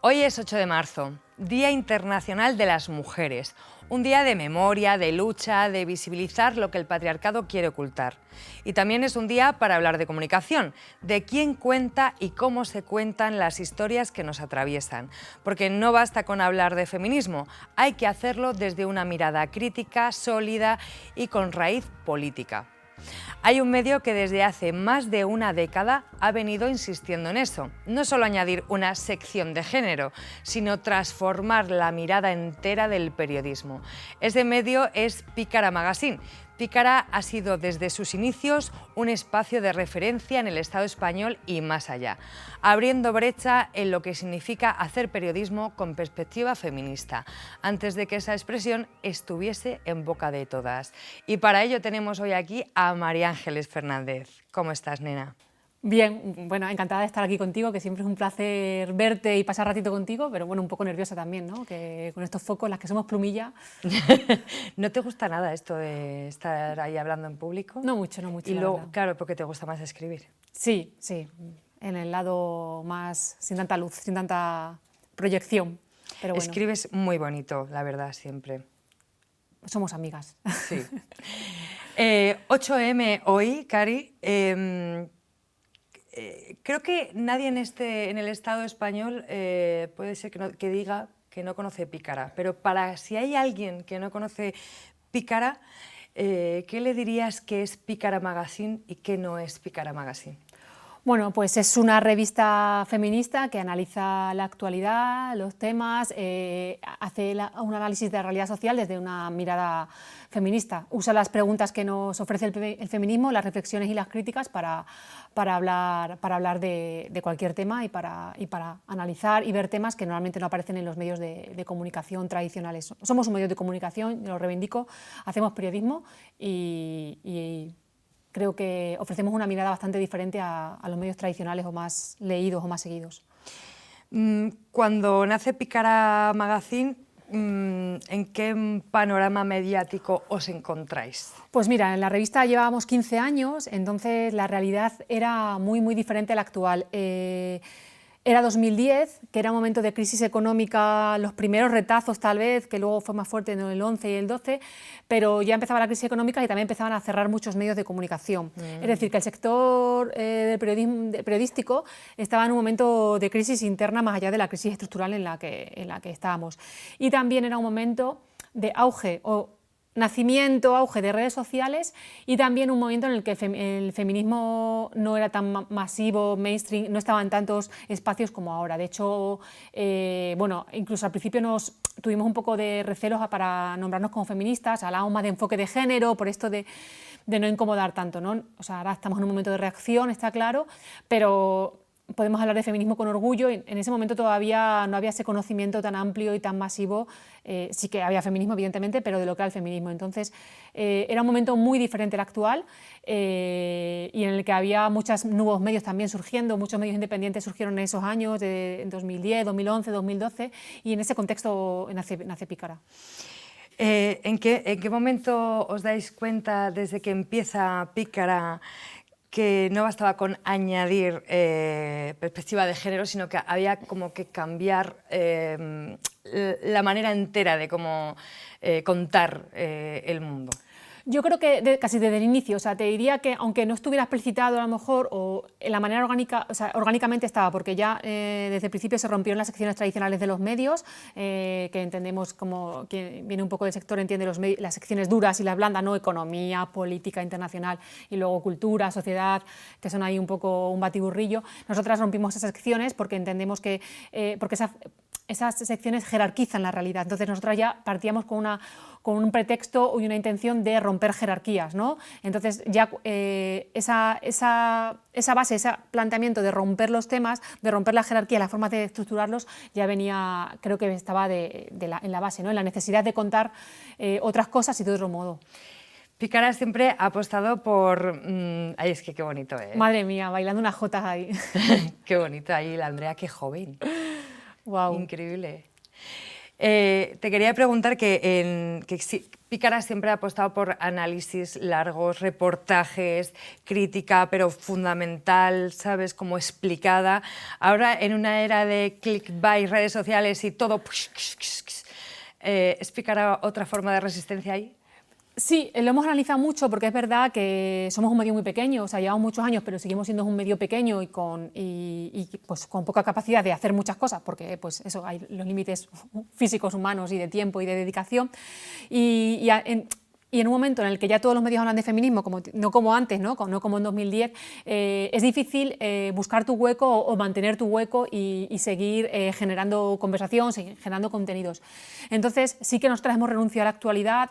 Hoy es 8 de marzo, Día Internacional de las Mujeres, un día de memoria, de lucha, de visibilizar lo que el patriarcado quiere ocultar. Y también es un día para hablar de comunicación, de quién cuenta y cómo se cuentan las historias que nos atraviesan. Porque no basta con hablar de feminismo, hay que hacerlo desde una mirada crítica, sólida y con raíz política. Hay un medio que desde hace más de una década ha venido insistiendo en eso. No solo añadir una sección de género, sino transformar la mirada entera del periodismo. Ese medio es Pícara Magazine. Pícara ha sido desde sus inicios un espacio de referencia en el Estado español y más allá, abriendo brecha en lo que significa hacer periodismo con perspectiva feminista, antes de que esa expresión estuviese en boca de todas. Y para ello tenemos hoy aquí a María Ángeles Fernández. ¿Cómo estás, nena? Bien, bueno, encantada de estar aquí contigo, que siempre es un placer verte y pasar ratito contigo, pero bueno, un poco nerviosa también, ¿no? Que con estos focos, las que somos plumilla. ¿No te gusta nada esto de estar ahí hablando en público? No mucho, Y luego, claro, porque te gusta más escribir. Sí, sí, en el lado más, sin tanta luz, sin tanta proyección, pero bueno. Escribes muy bonito, la verdad, siempre. Somos amigas. Sí. 8M hoy, Cari. Creo que nadie en el Estado español puede ser que diga que no conoce Pícara, pero si hay alguien que no conoce Pícara, ¿qué le dirías que es Pícara Magazine y qué no es Pícara Magazine? Bueno, pues es una revista feminista que analiza la actualidad, los temas, hace un análisis de la realidad social desde una mirada feminista. Usa las preguntas que nos ofrece el feminismo, las reflexiones y las críticas para hablar de cualquier tema y para analizar y ver temas que normalmente no aparecen en los medios de comunicación tradicionales. Somos un medio de comunicación, lo reivindico, hacemos periodismo y creo que ofrecemos una mirada bastante diferente a los medios tradicionales o más leídos o más seguidos. Cuando nace Pícara Magazine, ¿en qué panorama mediático os encontráis? Pues mira, en la revista llevábamos 15 años, entonces la realidad era muy diferente a la actual. Era 2010, que era un momento de crisis económica, los primeros retazos tal vez, que luego fue más fuerte en el 11 y el 12, pero ya empezaba la crisis económica y también empezaban a cerrar muchos medios de comunicación. Es decir, que el sector del periodístico estaba en un momento de crisis interna más allá de la crisis estructural en la que estábamos. Y también era un momento de auge auge de redes sociales y también un momento en el que el feminismo no era tan masivo, mainstream, no estaban tantos espacios como ahora. De hecho, bueno, incluso al principio tuvimos un poco de recelos para nombrarnos como feministas, hablábamos más de enfoque de género, por esto de no incomodar tanto, ¿no? O sea, ahora estamos en un momento de reacción, está claro, pero podemos hablar de feminismo con orgullo. En ese momento todavía no había ese conocimiento tan amplio y tan masivo, sí que había feminismo evidentemente, pero de lo que era el feminismo. Entonces era un momento muy diferente al actual y en el que había muchos nuevos medios también surgiendo, muchos medios independientes surgieron en esos años, en 2010, 2011, 2012, y en ese contexto nace Pícara. ¿En qué momento os dais cuenta desde que empieza Pícara que no bastaba con añadir perspectiva de género, sino que había como que cambiar la manera entera de cómo contar el mundo? Yo creo que casi desde el inicio, o sea, te diría que aunque no estuviera explicitado a lo mejor, o en la manera orgánica, o sea, orgánicamente estaba, porque ya desde el principio se rompieron las secciones tradicionales de los medios, que entendemos como quien viene un poco del sector entiende las secciones duras y las blandas, ¿no? Economía, política internacional y luego cultura, sociedad, que son ahí un poco un batiburrillo. Nosotras rompimos esas secciones porque entendemos que porque esas secciones jerarquizan la realidad. Entonces nosotras ya partíamos con un pretexto y una intención de romper jerarquías, ¿no? Entonces ya esa base, ese planteamiento de romper los temas, de romper la jerarquía, las formas de estructurarlos, ya venía, creo que estaba en la base, ¿no? En la necesidad de contar otras cosas y de otro modo. Pícara siempre ha apostado por... Ay, es que qué bonito, ¿eh? Madre mía, bailando unas jotas ahí. Qué bonito ahí, la Andrea, qué joven. Wow. Increíble. Te quería preguntar Pícara siempre ha apostado por análisis largos, reportajes, crítica, pero fundamental, ¿sabes? Como explicada. Ahora, en una era de clickbait, redes sociales y todo, ¿es Pícara otra forma de resistencia ahí? Sí, lo hemos analizado mucho porque es verdad que somos un medio muy pequeño, o sea, llevamos muchos años, pero seguimos siendo un medio pequeño y pues, con poca capacidad de hacer muchas cosas, porque pues, eso, hay los límites físicos, humanos y de tiempo y de dedicación. Y en un momento en el que ya todos los medios hablan de feminismo, no como antes, no como en 2010, es difícil buscar tu hueco o mantener tu hueco y seguir generando conversación, generando contenidos. Entonces, sí que nosotras hemos renunciado a la actualidad,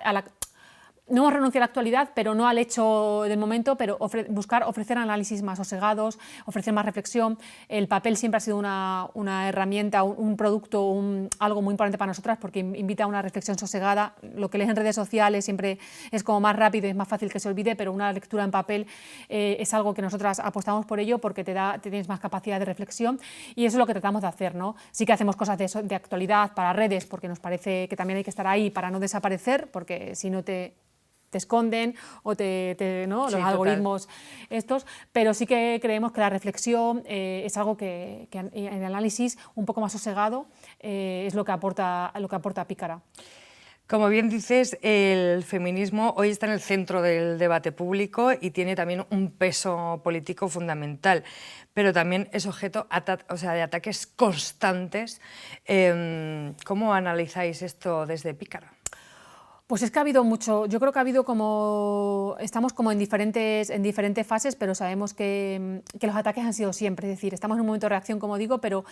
no hemos renunciado a la actualidad, pero no al hecho del momento, pero buscar ofrecer análisis más sosegados, ofrecer más reflexión. El papel siempre ha sido una herramienta, un producto, algo muy importante para nosotras porque invita a una reflexión sosegada. Lo que lees en redes sociales siempre es como más rápido y es más fácil que se olvide, pero una lectura en papel es algo que nosotras apostamos por ello porque tienes más capacidad de reflexión y eso es lo que tratamos de hacer, ¿no? Sí que hacemos cosas de actualidad para redes porque nos parece que también hay que estar ahí para no desaparecer, porque si no te esconden o ¿no? Sí, los algoritmos estos, pero sí que creemos que la reflexión es algo que en el análisis un poco más sosegado es lo que aporta Pícara. Como bien dices, el feminismo hoy está en el centro del debate público y tiene también un peso político fundamental, pero también es objeto de ataques constantes. ¿Cómo analizáis esto desde Pícara? Pues es que ha habido mucho, yo creo que ha habido estamos como en diferentes fases, pero sabemos que los ataques han sido siempre, es decir, estamos en un momento de reacción, como digo, pero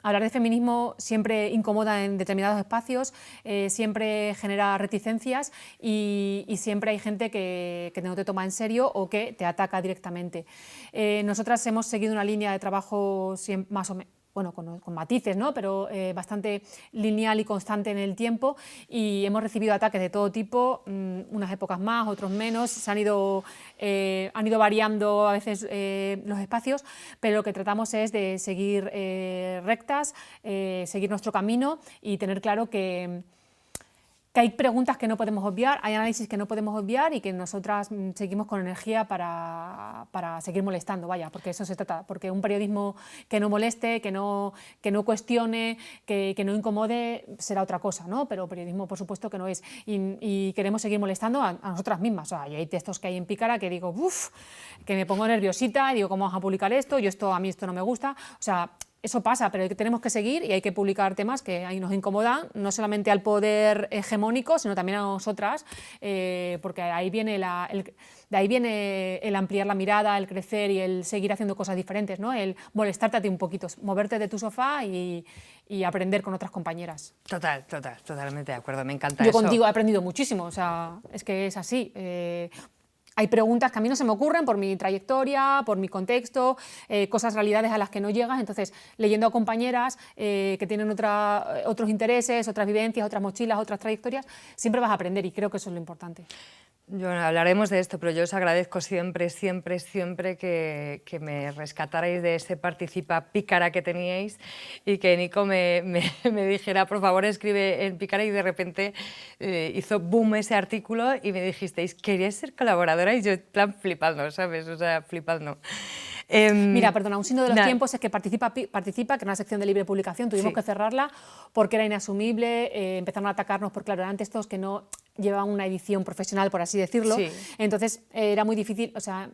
hablar de feminismo siempre incomoda en determinados espacios, siempre genera reticencias y siempre hay gente que no te toma en serio o que te ataca directamente. Nosotras hemos seguido una línea de trabajo más o menos, bueno, con matices, ¿no? Pero bastante lineal y constante en el tiempo y hemos recibido ataques de todo tipo, unas épocas más, otros menos, han ido variando a veces los espacios, pero lo que tratamos es de seguir rectas, seguir nuestro camino y tener claro que hay preguntas que no podemos obviar, hay análisis que no podemos obviar y que nosotras seguimos con energía para seguir molestando, vaya, porque eso se trata, porque un periodismo que no moleste, que no cuestione, que no incomode, será otra cosa, ¿no? Pero periodismo, por supuesto, que no es. Y queremos seguir molestando a nosotras mismas. O sea, y hay textos que hay en Pícara que digo, uff, que me pongo nerviosita y digo, ¿cómo vas a publicar esto? A mí esto no me gusta. O sea, eso pasa, pero tenemos que seguir y hay que publicar temas que ahí nos incomodan, no solamente al poder hegemónico, sino también a nosotras, porque ahí viene de ahí viene el ampliar la mirada, el crecer y el seguir haciendo cosas diferentes, ¿no? El molestarte a ti un poquito, moverte de tu sofá y aprender con otras compañeras. Totalmente de acuerdo, me encanta Yo eso. contigo he aprendido muchísimo, o sea, es que es así. Hay preguntas que a mí no se me ocurren por mi trayectoria, por mi contexto, realidades a las que no llegas. Entonces, leyendo a compañeras que tienen otros intereses, otras vivencias, otras mochilas, otras trayectorias, siempre vas a aprender y creo que eso es lo importante. Hablaremos de esto, pero yo os agradezco siempre que me rescatarais de ese participa Pícara que teníais y que Nico me dijera, por favor, escribe en Pícara, y de repente hizo boom ese artículo y me dijisteis, ¿queríais ser colaboradora? Y yo, en plan, flipando, ¿sabes? O sea, flipando. Mira, perdona, un signo de los tiempos es que participa, que era una sección de libre publicación, tuvimos que cerrarla porque era inasumible, empezaron a atacarnos porque, claro, eran textos que no llevaban una edición profesional, por así decirlo, entonces era muy difícil, o sea,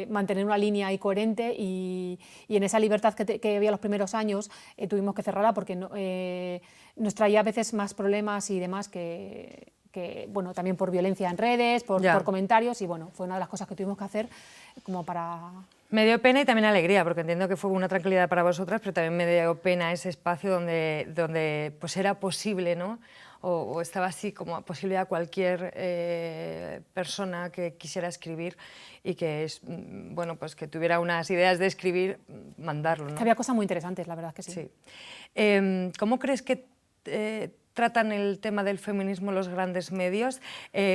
mantener una línea ahí coherente y en esa libertad que había los primeros años tuvimos que cerrarla porque nos traía a veces más problemas y demás que bueno, también por violencia en redes, por comentarios y bueno, fue una de las cosas que tuvimos que hacer como para... Me dio pena y también alegría, porque entiendo que fue una tranquilidad para vosotras, pero también me dio pena ese espacio donde pues era posible, ¿no? O estaba así como posible a cualquier persona que quisiera escribir y que, bueno, pues que tuviera unas ideas de escribir, mandarlo, ¿no? Que había cosas muy interesantes, la verdad que sí. ¿Cómo crees que tratan el tema del feminismo los grandes medios?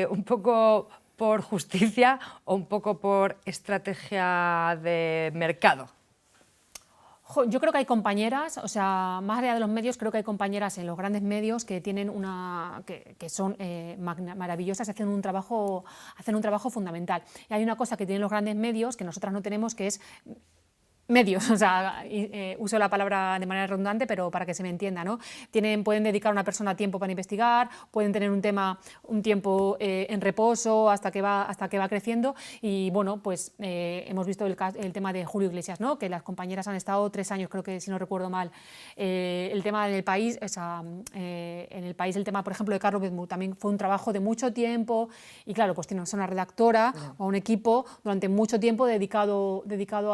¿Un poco por justicia o un poco por estrategia de mercado? Yo creo que hay compañeras, o sea, más allá de los medios, creo que hay compañeras en los grandes medios que tienen que son maravillosas, hacen un trabajo fundamental. Y hay una cosa que tienen los grandes medios que nosotras no tenemos, que es medios, o sea, uso la palabra de manera redundante, pero para que se me entienda, ¿no? Pueden dedicar a una persona tiempo para investigar, pueden tener un tiempo en reposo hasta que va creciendo, y bueno, pues hemos visto el tema de Julio Iglesias, ¿no? Que las compañeras han estado 3 años, creo que si no recuerdo mal. El tema en el país, o sea, el tema, por ejemplo, de Carlos Bezmú, también fue un trabajo de mucho tiempo, y claro, pues tienes una redactora o un equipo durante mucho tiempo dedicado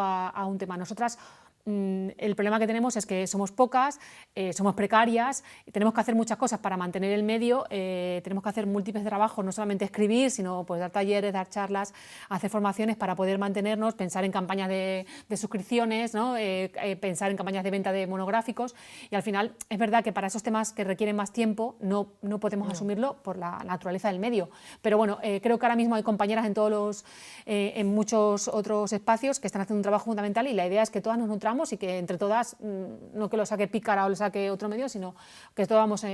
a un tema. Nosotras, el problema que tenemos es que somos pocas, somos precarias, tenemos que hacer muchas cosas para mantener el medio, tenemos que hacer múltiples trabajos, no solamente escribir, sino pues dar talleres, dar charlas, hacer formaciones para poder mantenernos, pensar en campañas de suscripciones, ¿no? Pensar en campañas de venta de monográficos, y al final es verdad que para esos temas que requieren más tiempo no podemos asumirlo por la naturaleza del medio. Pero bueno, creo que ahora mismo hay compañeras en muchos otros espacios que están haciendo un trabajo fundamental, y la idea es que todas nos nutramos y que entre todas, no que lo saque Pícara o lo saque otro medio, sino que todos vamos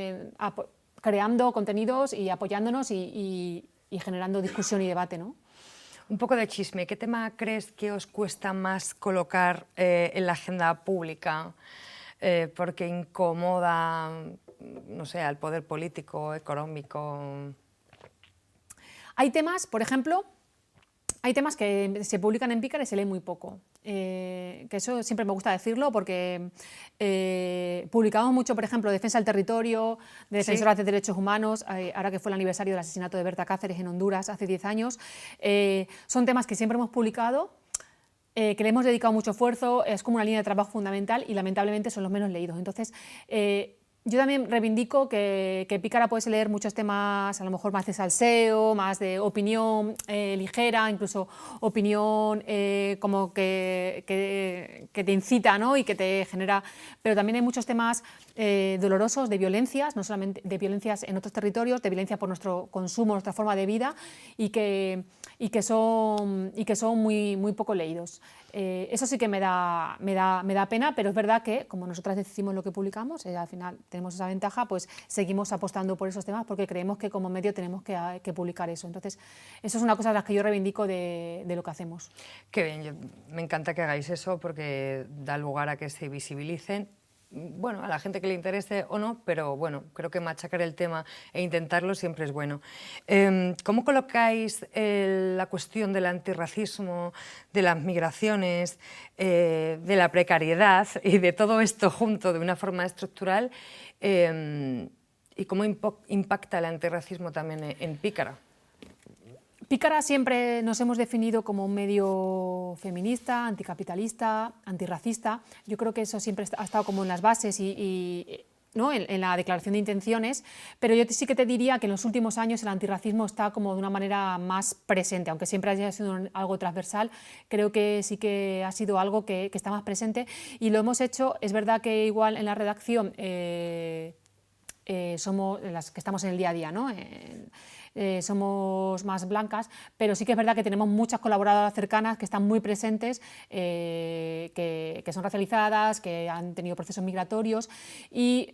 creando contenidos y apoyándonos y generando discusión y debate, ¿no? Un poco de chisme, ¿qué tema crees que os cuesta más colocar en la agenda pública porque incomoda, no sé, al poder político, económico? Hay temas, por ejemplo, que se publican en Pícara y se lee muy poco. Que eso siempre me gusta decirlo, porque publicamos mucho, por ejemplo, defensa del territorio, de defensoras de derechos humanos, ahora que fue el aniversario del asesinato de Berta Cáceres en Honduras hace 10 años. Son temas que siempre hemos publicado, que le hemos dedicado mucho esfuerzo, es como una línea de trabajo fundamental, y lamentablemente son los menos leídos. Entonces, yo también reivindico que Pícara puede leer muchos temas, a lo mejor más de salseo, más de opinión ligera, incluso opinión como que te incita, ¿no? Y que te genera. Pero también hay muchos temas dolorosos de violencias, no solamente de violencias en otros territorios, de violencia por nuestro consumo, nuestra forma de vida, y que son muy poco leídos. Eso sí que me da pena, pero es verdad que, como nosotras decidimos lo que publicamos, al final tenemos esa ventaja, pues seguimos apostando por esos temas, porque creemos que como medio tenemos que publicar eso. Entonces, eso es una cosa de las que yo reivindico de lo que hacemos. Qué bien, me encanta que hagáis eso, porque da lugar a que se visibilicen, bueno, a la gente que le interese o no, pero bueno, creo que machacar el tema e intentarlo siempre es bueno. ¿Cómo colocáis la cuestión del antirracismo, de las migraciones, de la precariedad y de todo esto junto de una forma estructural? ¿Y cómo impacta el antirracismo también en Pícara? Pícara siempre nos hemos definido como un medio feminista, anticapitalista, antirracista. Yo creo que eso siempre ha estado como en las bases ¿no? en la declaración de intenciones, pero yo sí que te diría que en los últimos años el antirracismo está como de una manera más presente, aunque siempre haya sido algo transversal. Creo que sí que ha sido algo que está más presente, y lo hemos hecho. Es verdad que igual en la redacción somos las que estamos en el día a día, ¿no? Somos más blancas, pero sí que es verdad que tenemos muchas colaboradoras cercanas que están muy presentes, que son racializadas, que han tenido procesos migratorios, y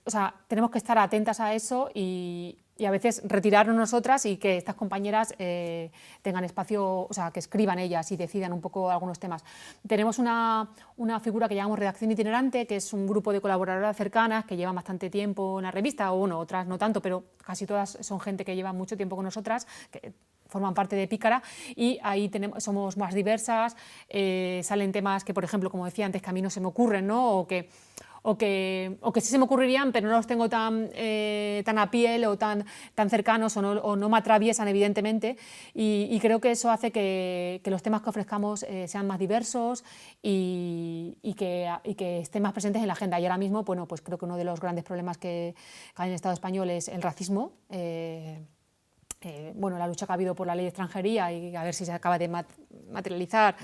o sea, tenemos que estar atentas a eso y a veces retirarnos nosotras, y que estas compañeras tengan espacio, o sea, que escriban ellas y decidan un poco algunos temas. Tenemos una figura que llamamos redacción itinerante, que es un grupo de colaboradoras cercanas que llevan bastante tiempo en la revista, o bueno, otras no tanto, pero casi todas son gente que lleva mucho tiempo con nosotras, que forman parte de Pícara, y ahí somos más diversas. Salen temas que, por ejemplo, como decía antes, que a mí no se me ocurren, ¿no? O que sí se me ocurrirían, pero no los tengo tan a piel o tan cercanos, o no me atraviesan, evidentemente, y creo que eso hace que los temas que ofrezcamos sean más diversos y que estén más presentes en la agenda. Y ahora mismo, bueno, pues creo que uno de los grandes problemas que hay en el Estado español es el racismo. Bueno, la lucha que ha habido por la ley de extranjería, y a ver si se acaba de materializar,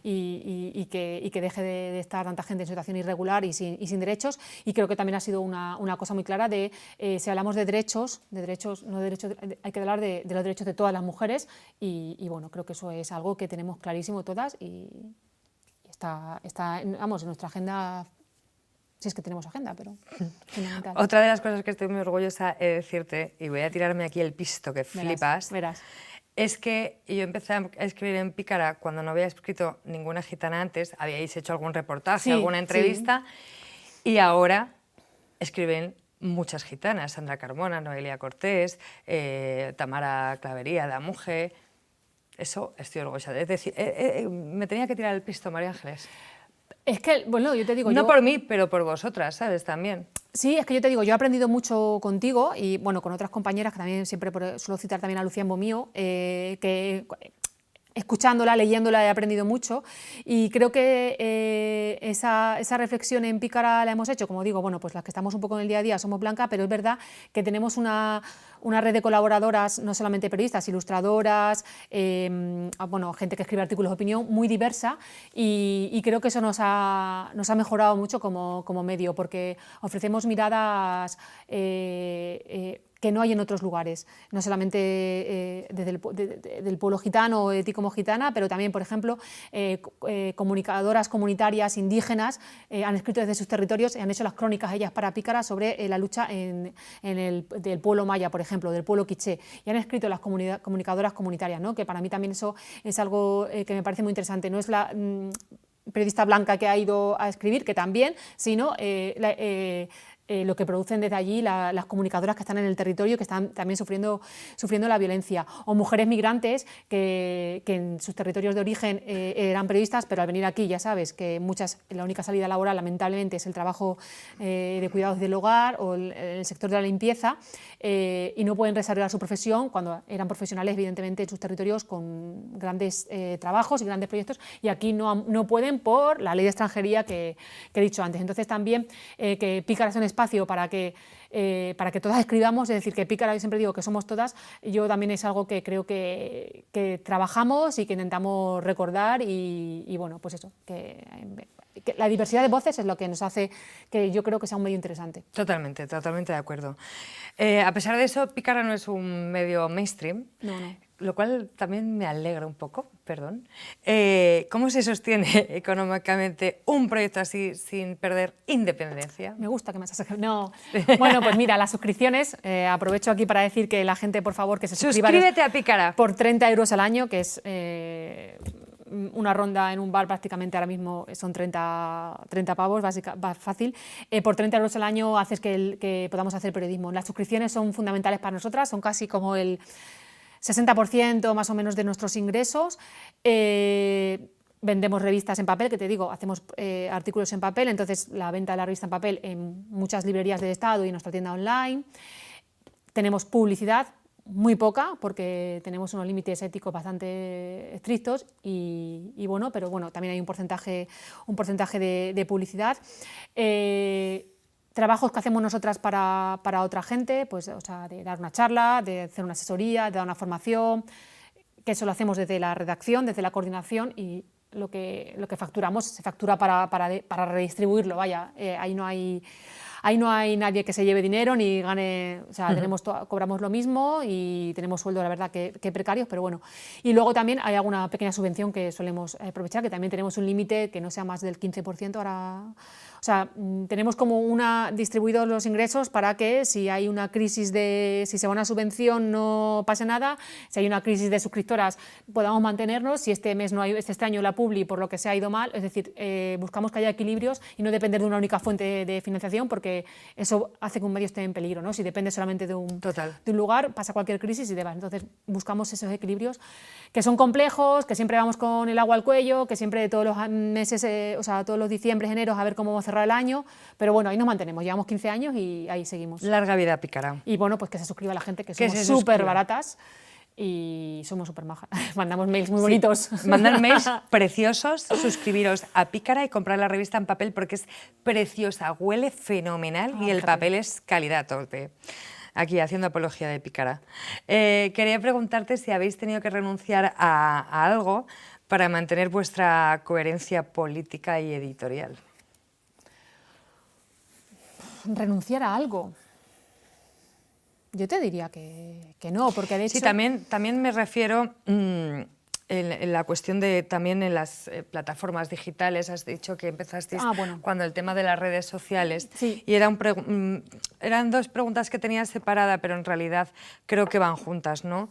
y que deje de estar tanta gente en situación irregular y sin derechos. Y creo que también ha sido una cosa muy clara de, si hablamos de derechos, hay que hablar de los derechos de todas las mujeres, y bueno, creo que eso es algo que tenemos clarísimo todas, y está vamos, en nuestra agenda, si es que tenemos agenda, pero fundamental. Otra de las cosas que estoy muy orgullosa de decirte, y voy a tirarme aquí el pisto que flipas, Verás. es que yo empecé a escribir en Pícara cuando no había escrito ninguna gitana antes, habíais hecho algún reportaje, Sí, alguna entrevista, y ahora escriben muchas gitanas, Sandra Carmona, Noelia Cortés, Tamara Clavería, Damuge. Eso estoy orgullosa. Es decir, me tenía que tirar el pisto, María Ángeles. Es que, bueno, yo te digo... No por mí, pero por vosotras, ¿sabes? También. Sí, es que yo te digo, yo he aprendido mucho contigo y, bueno, con otras compañeras, que también siempre suelo citar también a Lucía Embomío, que escuchándola, leyéndola he aprendido mucho y creo que esa reflexión en Pícara la hemos hecho, como digo, bueno, pues las que estamos un poco en el día a día somos Blanca, pero es verdad que tenemos una red de colaboradoras, no solamente periodistas, ilustradoras, bueno, gente que escribe artículos de opinión, muy diversa y creo que eso nos ha mejorado mucho como medio, porque ofrecemos miradas que no hay en otros lugares, no solamente del pueblo gitano o de ti como gitana, pero también, por ejemplo, comunicadoras comunitarias indígenas han escrito desde sus territorios y han hecho las crónicas ellas para Pícara sobre la lucha del pueblo maya, por ejemplo, del pueblo quiché, y han escrito las comunicadoras comunitarias, ¿no? Que para mí también eso es algo que me parece muy interesante, no es la periodista blanca que ha ido a escribir, que también, sino lo que producen desde allí las comunicadoras que están en el territorio, que están también sufriendo la violencia, o mujeres migrantes que en sus territorios de origen eran periodistas, pero al venir aquí ya sabes que muchas, la única salida laboral lamentablemente es el trabajo de cuidados del hogar o el sector de la limpieza, y no pueden desarrollar su profesión cuando eran profesionales evidentemente en sus territorios con grandes trabajos y grandes proyectos, y aquí no pueden por la ley de extranjería que he dicho antes. Entonces también que Pícara es un espacio para que todas escribamos, es decir, que Pícara, yo siempre digo que somos todas, yo también es algo que creo que trabajamos y que intentamos recordar y bueno, pues eso, que la diversidad de voces es lo que nos hace que yo creo que sea un medio interesante. Totalmente, totalmente de acuerdo. A pesar de eso, Pícara no es un medio mainstream, No. Lo cual también me alegra un poco, perdón. ¿Cómo se sostiene económicamente un proyecto así sin perder independencia? Me gusta que me hagas... No. Bueno, pues mira, las suscripciones, aprovecho aquí para decir que la gente, por favor, que se suscriba. Suscríbete a Pícara. Por 30 euros al año, que es una ronda en un bar prácticamente ahora mismo son 30 pavos, fácil. Por 30 euros al año haces que podamos hacer periodismo. Las suscripciones son fundamentales para nosotras, son casi como el 60% más o menos de nuestros ingresos. Vendemos revistas en papel, que te digo, hacemos artículos en papel, entonces la venta de la revista en papel en muchas librerías del Estado y en nuestra tienda online. Tenemos publicidad, muy poca, porque tenemos unos límites éticos bastante estrictos y bueno, pero bueno, también hay un porcentaje de publicidad. Trabajos que hacemos nosotras para otra gente, pues, o sea, de dar una charla, de hacer una asesoría, de dar una formación, que eso lo hacemos desde la redacción, desde la coordinación, y lo que facturamos se factura para redistribuirlo, vaya, ahí no hay nadie que se lleve dinero ni gane, o sea, cobramos lo mismo y tenemos sueldos, la verdad, que precarios, pero bueno. Y luego también hay alguna pequeña subvención que solemos aprovechar, que también tenemos un límite que no sea más del 15% ahora. O sea, tenemos como distribuidos los ingresos para que si hay una crisis si se va una subvención no pase nada, si hay una crisis de suscriptoras podamos mantenernos, si este mes no hay, este año la publi por lo que se ha ido mal, es decir, buscamos que haya equilibrios y no depender de una única fuente de financiación, porque eso hace que un medio esté en peligro, ¿no? Si depende solamente de un lugar, pasa cualquier crisis y demás. Entonces buscamos esos equilibrios que son complejos, que siempre vamos con el agua al cuello, que siempre todos los meses, o sea, todos los diciembre, enero, a ver cómo vamos a cerrar el año, pero bueno, ahí nos mantenemos, llevamos 15 años y ahí seguimos. Larga vida Pícara. Y bueno, pues que se suscriba la gente, que somos súper baratas y somos súper majas. Mandamos mails muy bonitos. Mandan mails preciosos, suscribiros a Pícara y comprar la revista en papel porque es preciosa, huele fenomenal y el papel es calidad tope. Aquí, haciendo apología de Pícara. Quería preguntarte si habéis tenido que renunciar a algo para mantener vuestra coherencia política y editorial. ¿Renunciar a algo? Yo te diría que no, porque de hecho... Sí, también me refiero en la cuestión de también en las plataformas digitales, has dicho que empezasteis cuando el tema de las redes sociales, sí. y eran dos preguntas que tenías separadas, pero en realidad creo que van juntas, ¿no?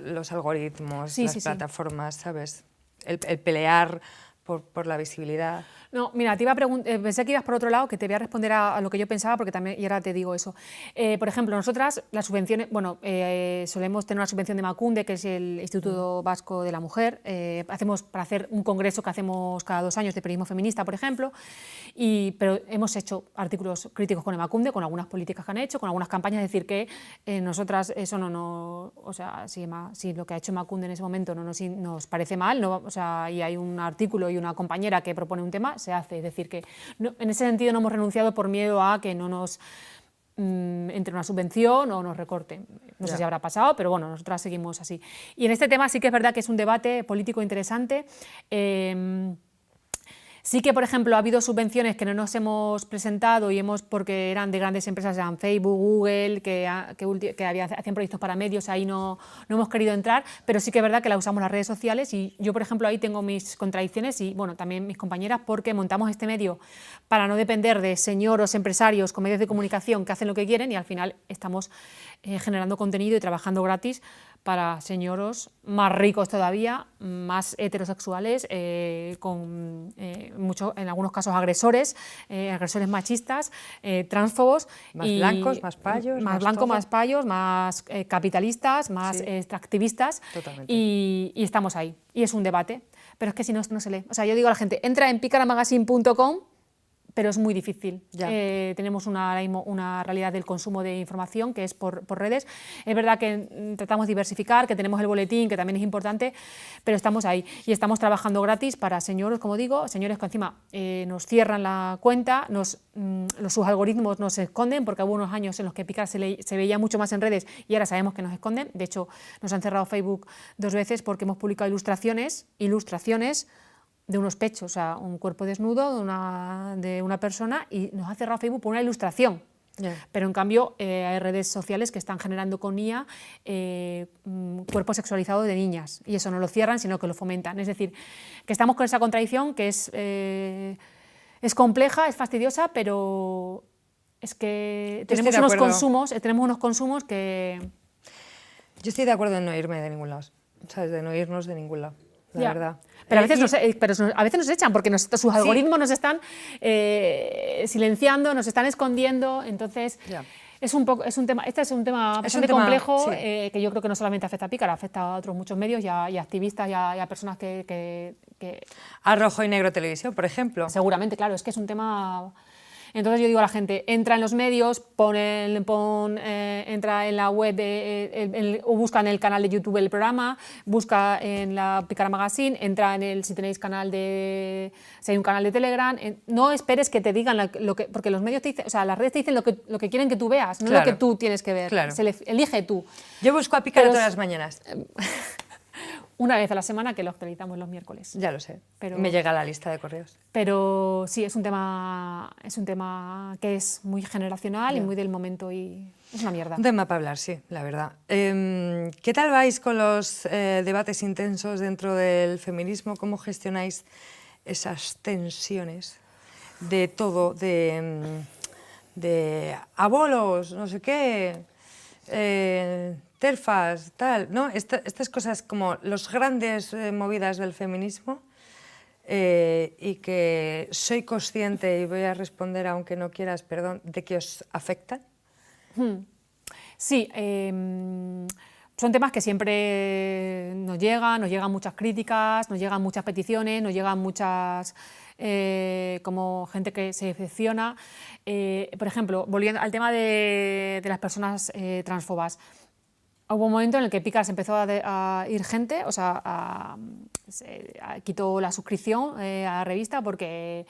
Los algoritmos, las plataformas, ¿sabes? El pelear por la visibilidad. No, mira, te iba a pensé que ibas por otro lado, que te voy a responder a lo que yo pensaba, porque también, y ahora te digo eso. Por ejemplo, nosotras, las subvenciones, bueno, solemos tener una subvención de Emakunde, que es el Instituto Vasco de la Mujer, hacemos para hacer un congreso que hacemos cada 2 años de periodismo feminista, por ejemplo, pero hemos hecho artículos críticos con Emakunde, con algunas políticas que han hecho, con algunas campañas, es decir, que nosotras eso o sea, si lo que ha hecho Emakunde en ese momento no nos parece mal, o sea, y hay un artículo y una compañera que propone un tema, se hace. Es decir, que en ese sentido no hemos renunciado por miedo a que no nos entre una subvención o nos recorten. No sé si habrá pasado, pero bueno, nosotras seguimos así. Y en este tema sí que es verdad que es un debate político interesante. Sí que, por ejemplo, ha habido subvenciones que no nos hemos presentado porque eran de grandes empresas, eran Facebook, Google, que hacían proyectos para medios, ahí no hemos querido entrar, pero sí que es verdad que la usamos las redes sociales y yo, por ejemplo, ahí tengo mis contradicciones y, bueno, también mis compañeras, porque montamos este medio para no depender de señoros empresarios con medios de comunicación que hacen lo que quieren y al final estamos generando contenido y trabajando gratis para señoros más ricos todavía, más heterosexuales, en algunos casos agresores machistas, transfobos. Más blancos, más payos. Más blancos, más payos, más capitalistas, más extractivistas. Y estamos ahí. Y es un debate. Pero es que si no se lee. O sea, yo digo a la gente, entra en picaramagazine.com, pero es muy difícil. Tenemos una realidad del consumo de información que es por redes. Es verdad que tratamos de diversificar, que tenemos el boletín, que también es importante, pero estamos ahí y estamos trabajando gratis para señores, como digo, señores que encima nos cierran la cuenta, sus algoritmos nos esconden, porque hubo unos años en los que Picar se veía mucho más en redes y ahora sabemos que nos esconden. De hecho, nos han cerrado Facebook 2 veces porque hemos publicado ilustraciones de unos pechos, o sea, un cuerpo desnudo de una persona, y nos ha cerrado Facebook por una ilustración. Pero en cambio hay redes sociales que están generando con IA cuerpo sexualizado de niñas y eso no lo cierran, sino que lo fomentan. Es decir, que estamos con esa contradicción que es compleja, es fastidiosa, pero es que tenemos unos consumos que... Yo estoy de acuerdo en no irme de ningún lado, ¿sabes? De no irnos de ningún lado, la verdad. Pero a veces nos echan porque sus algoritmos nos están silenciando, nos están escondiendo, entonces es un tema bastante complejo que yo creo que no solamente afecta a Picar, afecta a otros muchos medios y a activistas y a personas que... A Rojo y Negro Televisión, por ejemplo. Seguramente, claro, es que es un tema... Entonces yo digo a la gente, entra en los medios, entra en la web o busca en el canal de YouTube el programa, busca en la Picara Magazine, entra si tenéis si hay un canal de Telegram, no esperes que te digan porque los medios te dicen, o sea, las redes te dicen lo que quieren que tú veas, no lo que tú tienes que ver, elige tú. Yo busco a Picara todas las mañanas. Una vez a la semana, que lo actualizamos los miércoles. Ya lo sé, me llega la lista de correos. Pero sí, es un tema que es muy generacional y muy del momento y es una mierda. Un tema para hablar, sí, la verdad. ¿Qué tal vais con los debates intensos dentro del feminismo? ¿Cómo gestionáis esas tensiones de todo, de abolos, no sé qué, terfas, tal, ¿no? Estas cosas como los grandes movidas del feminismo y que soy consciente, y voy a responder aunque no quieras, perdón, de que os afectan? Sí, son temas que siempre nos llegan muchas críticas, nos llegan muchas peticiones, nos llegan muchas... como gente que se decepciona. Por ejemplo, volviendo al tema de las personas transfobas, hubo un momento en el que Picar se empezó a ir gente, o sea, quitó la suscripción a la revista porque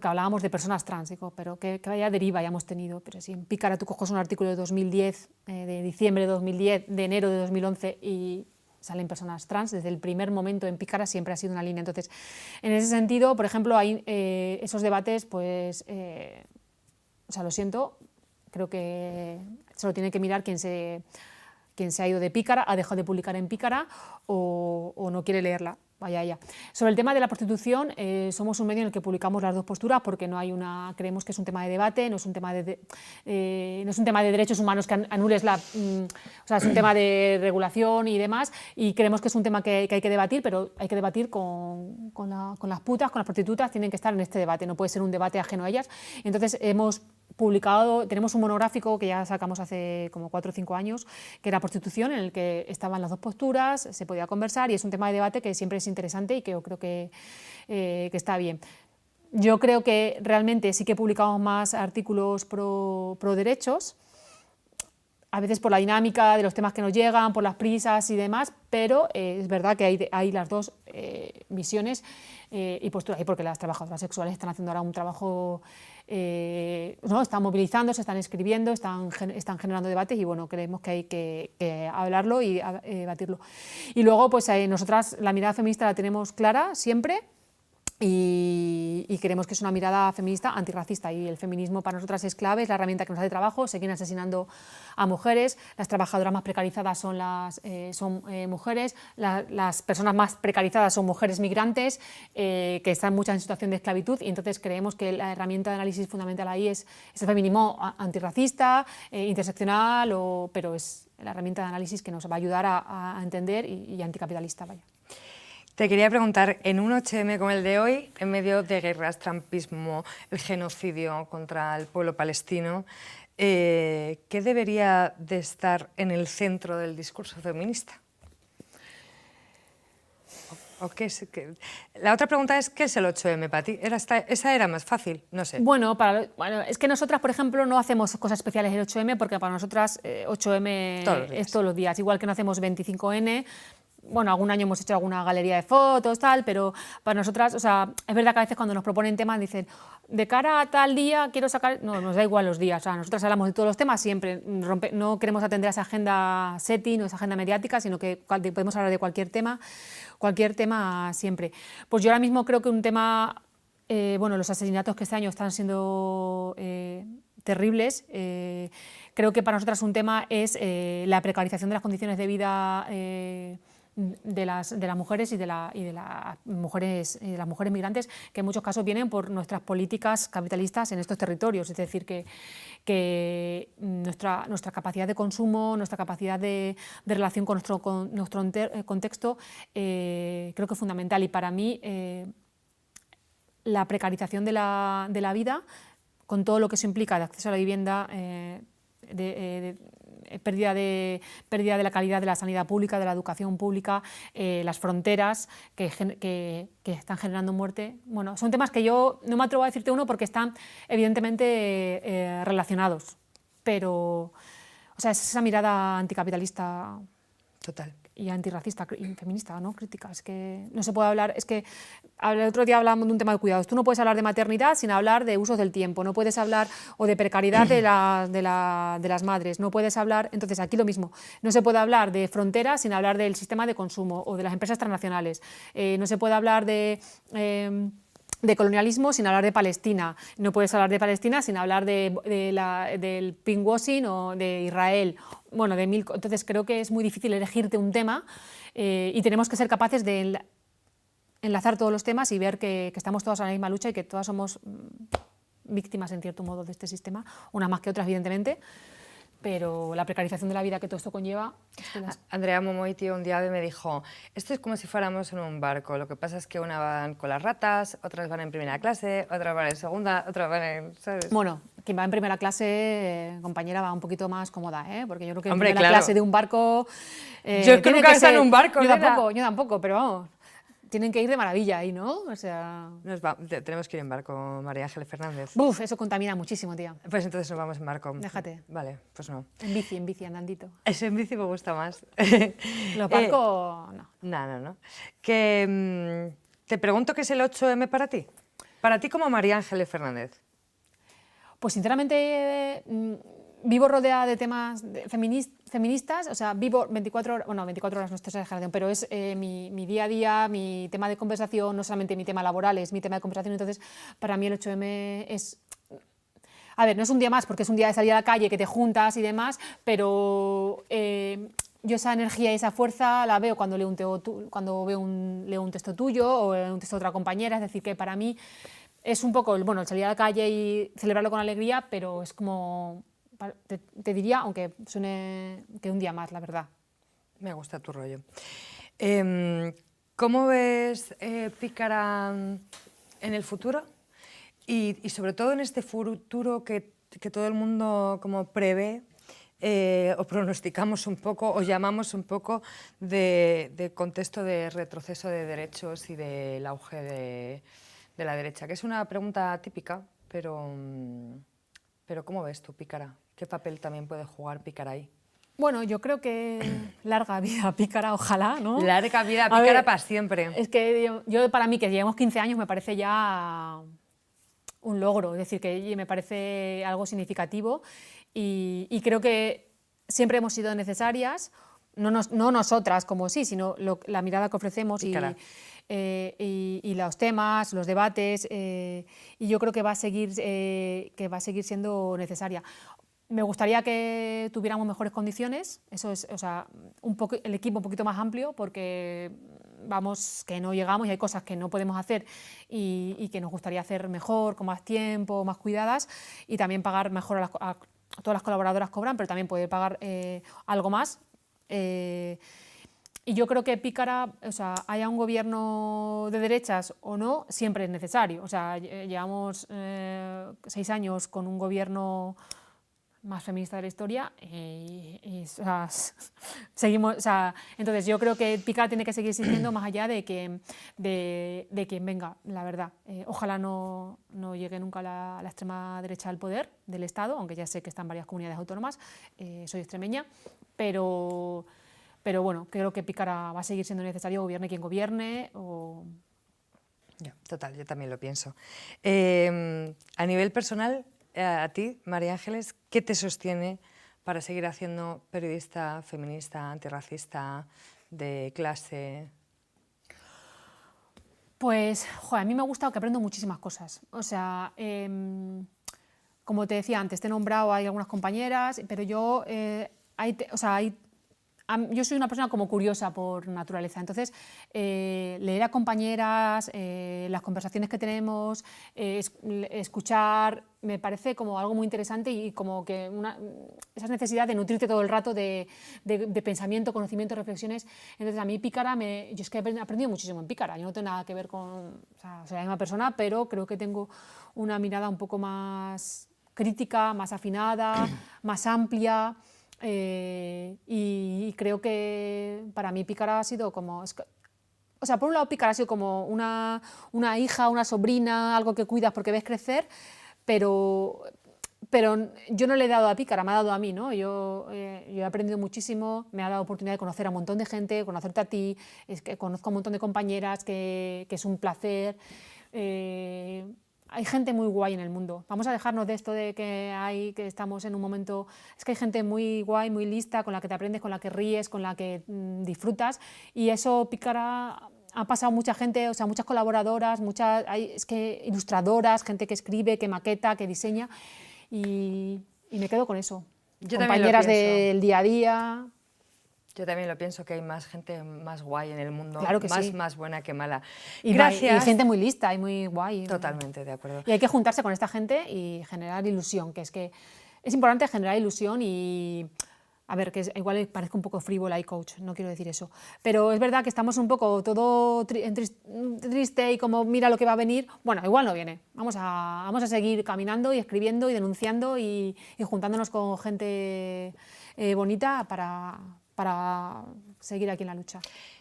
hablábamos de personas trans. Digo, pero qué vaya deriva hayamos tenido. Pero si en Picar tú coges un artículo de 2010, de diciembre de 2010, de enero de 2011 y salen personas trans, desde el primer momento en Picara siempre ha sido una línea. Entonces, en ese sentido, por ejemplo, hay esos debates, pues, o sea, lo siento, creo que se lo tiene que mirar quien quien se ha ido de Pícara ha dejado de publicar en Pícara o no quiere leerla. Vaya ella. Sobre el tema de la prostitución, somos un medio en el que publicamos las dos posturas porque no hay creemos que es un tema de debate, no es un tema de derechos humanos que anules o sea, es un tema de regulación y demás, y creemos que es un tema que hay que debatir, pero hay que debatir con las putas, con las prostitutas, tienen que estar en este debate, no puede ser un debate ajeno a ellas. Entonces hemos publicado, tenemos un monográfico que ya sacamos hace como 4 o 5 años, que era prostitución, en el que estaban las dos posturas, se podía conversar y es un tema de debate que siempre es interesante y que yo creo que está bien. Yo creo que realmente sí que publicamos más artículos pro derechos, a veces por la dinámica de los temas que nos llegan, por las prisas y demás, pero es verdad que hay las dos visiones y posturas, y porque las trabajadoras sexuales están haciendo ahora un trabajo, ¿no? Están movilizándose, están escribiendo, están generando debates y bueno, creemos que hay que hablarlo y debatirlo. Y luego, pues nosotras la mirada feminista la tenemos clara siempre. Y creemos que es una mirada feminista antirracista y el feminismo para nosotras es clave, es la herramienta que nos da de trabajo, seguir asesinando a mujeres, las trabajadoras más precarizadas son mujeres, las personas más precarizadas son mujeres migrantes que están muchas en situación de esclavitud y entonces creemos que la herramienta de análisis fundamental ahí es el feminismo antirracista, interseccional, pero es la herramienta de análisis que nos va a ayudar a entender y anticapitalista. Vaya. Te quería preguntar, en un 8M como el de hoy, en medio de guerras, trampismo, el genocidio contra el pueblo palestino, ¿qué debería de estar en el centro del discurso feminista? ¿O qué es? La otra pregunta es, ¿qué es el 8M para ti? Esa era más fácil, no sé. Bueno, es que nosotras, por ejemplo, no hacemos cosas especiales el 8M porque para nosotras 8M es todos los días, igual que no hacemos 25N. Bueno, algún año hemos hecho alguna galería de fotos, tal, pero para nosotras, o sea, es verdad que a veces cuando nos proponen temas dicen, de cara a tal día quiero sacar... No, nos da igual los días, o sea, nosotras hablamos de todos los temas siempre, no queremos atender a esa agenda setting o esa agenda mediática, sino que podemos hablar de cualquier tema siempre. Pues yo ahora mismo creo que un tema, bueno, los asesinatos que este año están siendo terribles, creo que para nosotras un tema es la precarización de las condiciones de vida de las mujeres y de las mujeres migrantes, que en muchos casos vienen por nuestras políticas capitalistas en estos territorios. Es decir, que nuestra capacidad de consumo, nuestra capacidad de relación con nuestro contexto, creo que es fundamental. Y para mí, la precarización de la vida, con todo lo que eso implica de acceso a la vivienda, pérdida de la calidad de la sanidad pública, de la educación pública, las fronteras que están generando muerte. Bueno, son temas que yo no me atrevo a decirte uno porque están evidentemente relacionados, pero o sea, es esa mirada anticapitalista total y antirracista y feminista, ¿no? Crítica. Es que no se puede hablar, es que el otro día hablábamos de un tema de cuidados. Tú no puedes hablar de maternidad sin hablar de usos del tiempo, no puedes hablar o de precariedad de las madres, no puedes hablar, entonces aquí lo mismo, no se puede hablar de fronteras sin hablar del sistema de consumo o de las empresas transnacionales, no se puede hablar de colonialismo sin hablar de Palestina, no puedes hablar de Palestina sin hablar del pinkwashing o de Israel. Bueno, entonces creo que es muy difícil elegirte un tema y tenemos que ser capaces de enlazar todos los temas y ver que estamos todas en la misma lucha y que todas somos víctimas en cierto modo de este sistema, unas más que otras evidentemente, pero la precarización de la vida que todo esto conlleva... Andrea Momoiti un día me dijo, esto es como si fuéramos en un barco, lo que pasa es que una van con las ratas, otras van en primera clase, otras van en segunda, otras van en... ¿sabes? Bueno, quien va en primera clase, compañera, va un poquito más cómoda, porque yo creo que en primera clase de un barco... yo es que nunca he estado en un barco, yo tampoco, pero vamos... Tienen que ir de maravilla ahí, ¿no? O sea... tenemos que ir en barco, María Ángeles Fernández. Buf, eso contamina muchísimo, tía. Pues entonces nos vamos en barco. Déjate. Vale, pues no. En bici, andandito. Eso en bici me gusta más. Los barcos, no. No. Que, te pregunto qué es el 8M para ti. Para ti como María Ángeles Fernández. Pues sinceramente... vivo rodeada de temas feministas, o sea, vivo 24 horas, bueno, 24 horas no estoy exageración, pero es mi día a día, mi tema de conversación, no solamente mi tema laboral, es mi tema de conversación, entonces para mí el 8M es... A ver, no es un día más, porque es un día de salir a la calle, que te juntas y demás, pero yo esa energía y esa fuerza la veo cuando leo leo un texto tuyo o un texto de otra compañera, es decir, que para mí es un poco, bueno, el salir a la calle y celebrarlo con alegría, pero es como, te diría, aunque suene que un día más, la verdad. Me gusta tu rollo. ¿Cómo ves Pícara en el futuro? Y sobre todo en este futuro que todo el mundo como prevé, o pronosticamos un poco, o llamamos un poco de contexto de retroceso de derechos y del auge de la derecha, que es una pregunta típica, pero ¿cómo ves tú, Pícara? ¿Qué papel también puede jugar Pícara ahí? Bueno, yo creo que larga vida Pícara, ojalá, ¿no? Larga vida Pícara para siempre. Es que yo, para mí, que llevemos 15 años, me parece ya un logro, es decir, que me parece algo significativo y creo que siempre hemos sido necesarias, no nosotras como sí, sino la mirada que ofrecemos y los temas, los debates, y yo creo que va a seguir siendo necesaria. Me gustaría que tuviéramos mejores condiciones, eso es, o sea, el equipo un poquito más amplio, porque vamos, que no llegamos y hay cosas que no podemos hacer y que nos gustaría hacer mejor, con más tiempo, más cuidadas, y también pagar mejor a todas las colaboradoras cobran, pero también poder pagar algo más. Y yo creo que Pícara, o sea, haya un gobierno de derechas o no, siempre es necesario. O sea, llevamos 6 años con un gobierno más feminista de la historia o sea, seguimos, o sea, entonces yo creo que Pícara tiene que seguir existiendo más allá de quien venga, la verdad. Ojalá no llegue nunca la extrema derecha al poder del Estado, aunque ya sé que están varias comunidades autónomas, soy extremeña, pero bueno, creo que Pícara va a seguir siendo necesario, gobierne quien gobierne. Total, yo también lo pienso. A nivel personal, a ti, María Ángeles, ¿qué te sostiene para seguir haciendo periodista feminista, antirracista, de clase? Pues, joder, a mí me ha gustado que aprendo muchísimas cosas. O sea, como te decía antes, te he nombrado, hay algunas compañeras, pero yo, yo soy una persona como curiosa por naturaleza, entonces leer a compañeras, las conversaciones que tenemos, escuchar, me parece como algo muy interesante y como que esa necesidad de nutrirte todo el rato de pensamiento, conocimiento, reflexiones. Entonces a mí Pícara, yo es que he aprendido muchísimo en Pícara, yo no tengo nada que ver con, o sea, soy la misma persona, pero creo que tengo una mirada un poco más crítica, más afinada, más amplia. Y creo que para mí Pícara ha sido como, o sea, por un lado Pícara ha sido como una hija, una sobrina, algo que cuidas porque ves crecer, pero yo no le he dado a Pícara, me ha dado a mí, ¿no? Yo he aprendido muchísimo, me ha dado oportunidad de conocer a un montón de gente, conocerte a ti, conozco a un montón de compañeras, que es un placer. Hay gente muy guay en el mundo. Vamos a dejarnos de esto de que estamos en un momento... Es que hay gente muy guay, muy lista, con la que te aprendes, con la que ríes, con la que disfrutas. Y eso, Pícara, ha pasado mucha gente, o sea, muchas colaboradoras, es que ilustradoras, gente que escribe, que maqueta, que diseña. Y me quedo con eso. Yo compañeras del día a día. Yo también lo pienso, que hay más gente más guay en el mundo, claro que sí. más buena que mala. Gracias. Y gente muy lista y muy guay. Totalmente, de acuerdo. Y hay que juntarse con esta gente y generar ilusión, que es importante generar ilusión y... A ver, que igual parezco un poco frívola y coach, no quiero decir eso. Pero es verdad que estamos un poco todo triste y como mira lo que va a venir. Bueno, igual no viene. Vamos a seguir caminando y escribiendo y denunciando y juntándonos con gente bonita para seguir aquí en la lucha.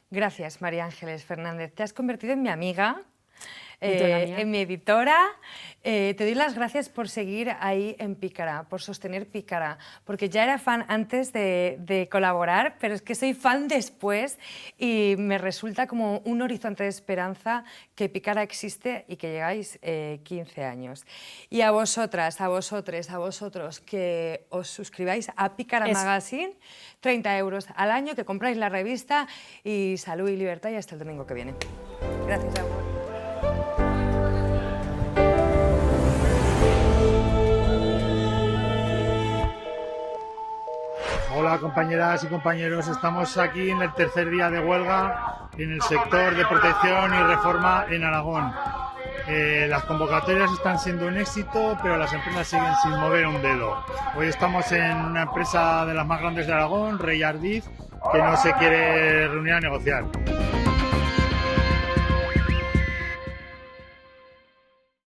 Gracias, María Ángeles Fernández. Te has convertido en mi amiga, en mi editora. Te doy las gracias por seguir ahí en Pícara, por sostener Pícara, porque ya era fan antes de colaborar, pero es que soy fan después y me resulta como un horizonte de esperanza que Pícara existe y que llegáis 15 años. Y a vosotras, a vosotros, que os suscribáis a Pícara Magazine, 30 euros al año, que compráis la revista y salud y libertad y hasta el domingo que viene. Gracias a vosotros. Hola compañeras y compañeros, estamos aquí en el tercer día de huelga en el sector de protección y reforma en Aragón. Las convocatorias están siendo un éxito, pero las empresas siguen sin mover un dedo. Hoy estamos en una empresa de las más grandes de Aragón, Rey Ardiz, que no se quiere reunir a negociar.